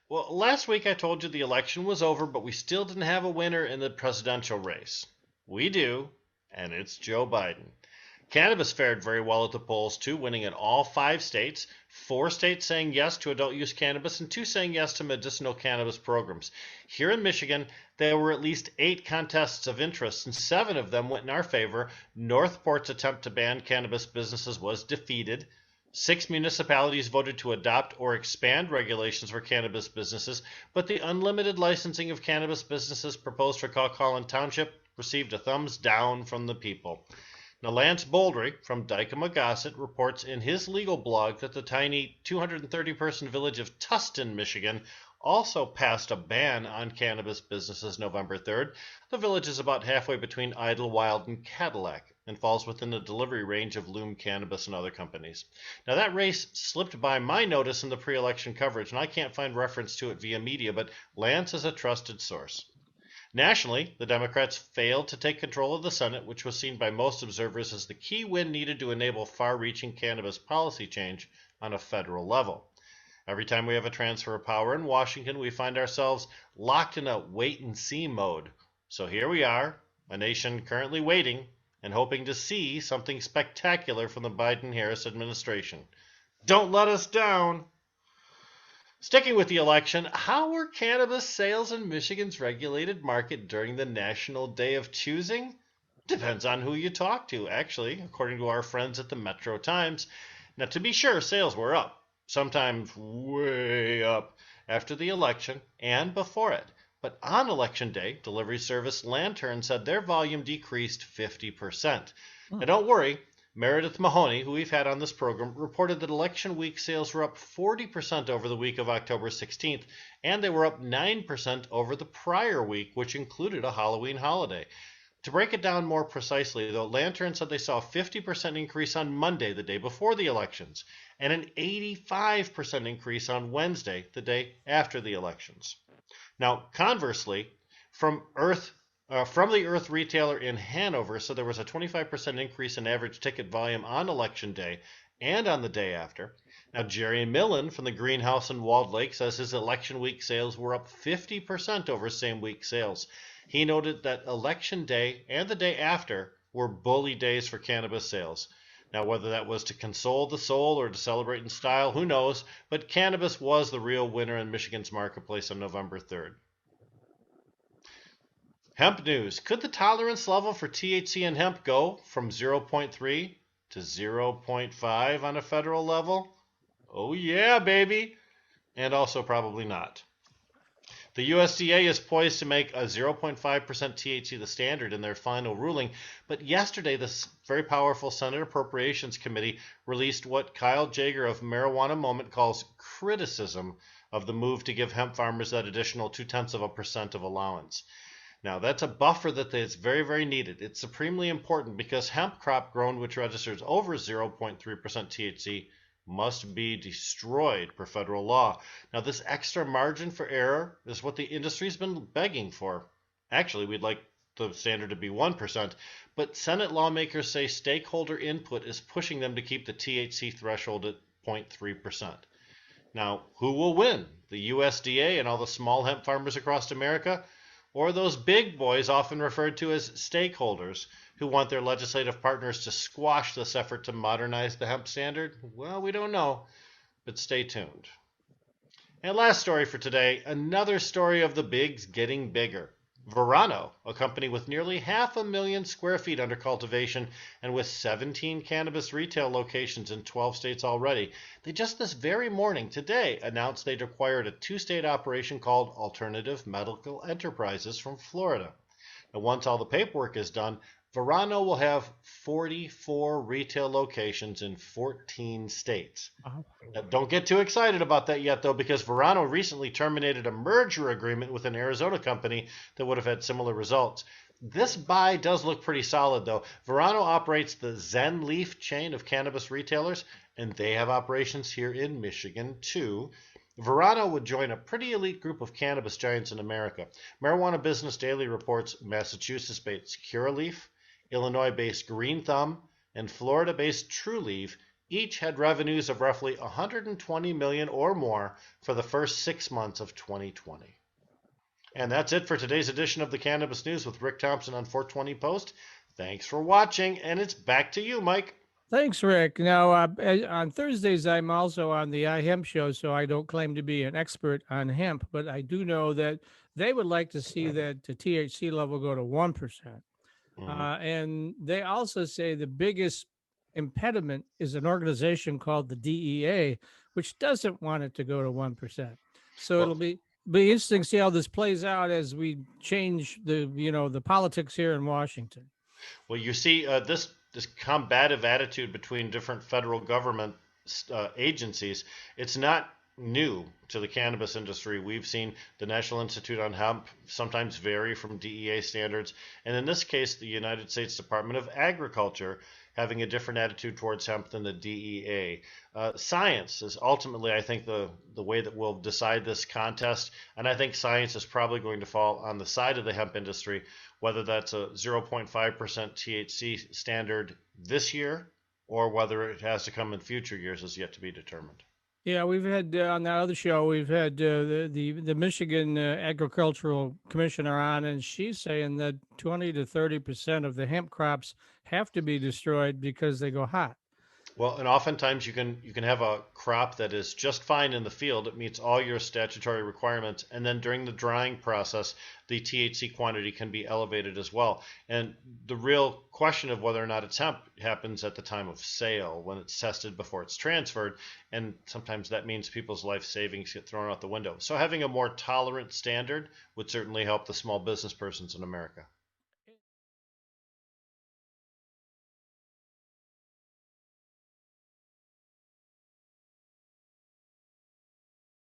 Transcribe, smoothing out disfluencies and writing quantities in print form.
Well, last week I told you the election was over, but we still didn't have a winner in the presidential race. We do, and it's Joe Biden. Cannabis fared very well at the polls too, winning in all 5 states. 4 states saying yes to adult use cannabis, and 2 saying yes to medicinal cannabis programs. Here in Michigan, there were at least 8 contests of interest, and 7 of them went in our favor. Northport's attempt to ban cannabis businesses was defeated. 6 municipalities voted to adopt or expand regulations for cannabis businesses, but the unlimited licensing of cannabis businesses proposed for Calcallan Township received a thumbs down from the people. Now, Lance Bouldry from Dykema Gossett reports in his legal blog that the tiny 230-person village of Tustin, Michigan, also passed a ban on cannabis businesses November 3rd. The village is about halfway between Idlewild and Cadillac and falls within the delivery range of Loom Cannabis and other companies. Now, that race slipped by my notice in the pre-election coverage, and I can't find reference to it via media, but Lance is a trusted source. Nationally, the Democrats failed to take control of the Senate, which was seen by most observers as the key win needed to enable far-reaching cannabis policy change on a federal level. Every time we have a transfer of power in Washington, we find ourselves locked in a wait-and-see mode. So here we are, a nation currently waiting and hoping to see something spectacular from the Biden-Harris administration. Don't let us down! Sticking with the election, how were cannabis sales in Michigan's regulated market during the National Day of Choosing? Depends on who you talk to, actually, according to our friends at the Metro Times. Now, to be sure, sales were up, sometimes way up, after the election and before it. But on Election Day, delivery service Lantern said their volume decreased 50%. Now, don't worry. Meredith Mahoney, who we've had on this program, reported that election week sales were up 40% over the week of October 16th, and they were up 9% over the prior week, which included a Halloween holiday. To break it down more precisely, though, Lantern said they saw a 50% increase on Monday, the day before the elections, and an 85% increase on Wednesday, the day after the elections. Now, conversely, from the Earth retailer in Hanover, so there was a 25% increase in average ticket volume on election day and on the day after. Now, Jerry Millen from the Greenhouse in Walled Lake says his election week sales were up 50% over same week sales. He noted that election day and the day after were bully days for cannabis sales. Now, whether that was to console the soul or to celebrate in style, who knows, but cannabis was the real winner in Michigan's marketplace on November 3rd. Hemp news. Could the tolerance level for THC in hemp go from 0.3 to 0.5 on a federal level? Oh yeah, baby. And also probably not. The USDA is poised to make a 0.5% THC the standard in their final ruling, but yesterday this very powerful Senate Appropriations Committee released what Kyle Jager of Marijuana Moment calls criticism of the move to give hemp farmers that additional 0.2% of allowance. Now, that's a buffer that is very, very needed. It's supremely important because hemp crop grown which registers over 0.3% THC must be destroyed per federal law. Now, this extra margin for error is what the industry's been begging for. Actually, we'd like the standard to be 1%, but Senate lawmakers say stakeholder input is pushing them to keep the THC threshold at 0.3%. Now, who will win? The USDA and all the small hemp farmers across America? Or those big boys often referred to as stakeholders who want their legislative partners to squash this effort to modernize the hemp standard? Well, we don't know, but stay tuned. And last story for today, another story of the bigs getting bigger. Verano, a company with nearly 500,000 square feet under cultivation and with 17 cannabis retail locations in 12 states already, they just this very morning, today, announced they'd acquired a 2-state operation called Alternative Medical Enterprises from Florida. And once all the paperwork is done, Verano will have 44 retail locations in 14 states. Now, don't get too excited about that yet, though, because Verano recently terminated a merger agreement with an Arizona company that would have had similar results. This buy does look pretty solid, though. Verano operates the Zen Leaf chain of cannabis retailers, and they have operations here in Michigan, too. Verano would join a pretty elite group of cannabis giants in America. Marijuana Business Daily reports Massachusetts-based Curaleaf, Illinois-based Green Thumb, and Florida-based Trulieve Each had revenues of roughly 120 million or more for the first 6 months of 2020. And that's it for today's edition of the Cannabis News with Rick Thompson on 420 Post. Thanks for watching, and it's back to you, Mike. Thanks, Rick. Now, on Thursdays, I'm also on the iHemp show, so I don't claim to be an expert on hemp, but I do know that they would like to see that the THC level go to 1%. Mhm. And they also say the biggest impediment is an organization called the DEA, which doesn't want it to go to 1%. So it'll Well, be interesting to see how this plays out as we change the politics here in Washington. Well, you see, this combative attitude between different federal government agencies, it's not new to the cannabis industry. We've seen the National Institute on Hemp sometimes vary from DEA standards, and in this case, the United States Department of Agriculture having a different attitude towards hemp than the DEA. Science is ultimately, I think, the way that will decide this contest, and I think science is probably going to fall on the side of the hemp industry, whether that's a 0.5% THC standard this year or whether it has to come in future years is yet to be determined. Yeah, we've had on that other show, we've had the Michigan Agricultural Commissioner on, and she's saying that 20 to 30% of the hemp crops have to be destroyed because they go hot. Well, and oftentimes you can have a crop that is just fine in the field. It meets all your statutory requirements, and then during the drying process, the THC quantity can be elevated as well. And the real question of whether or not it's hemp happens at the time of sale when it's tested before it's transferred, and sometimes that means people's life savings get thrown out the window. So having a more tolerant standard would certainly help the small business persons in America.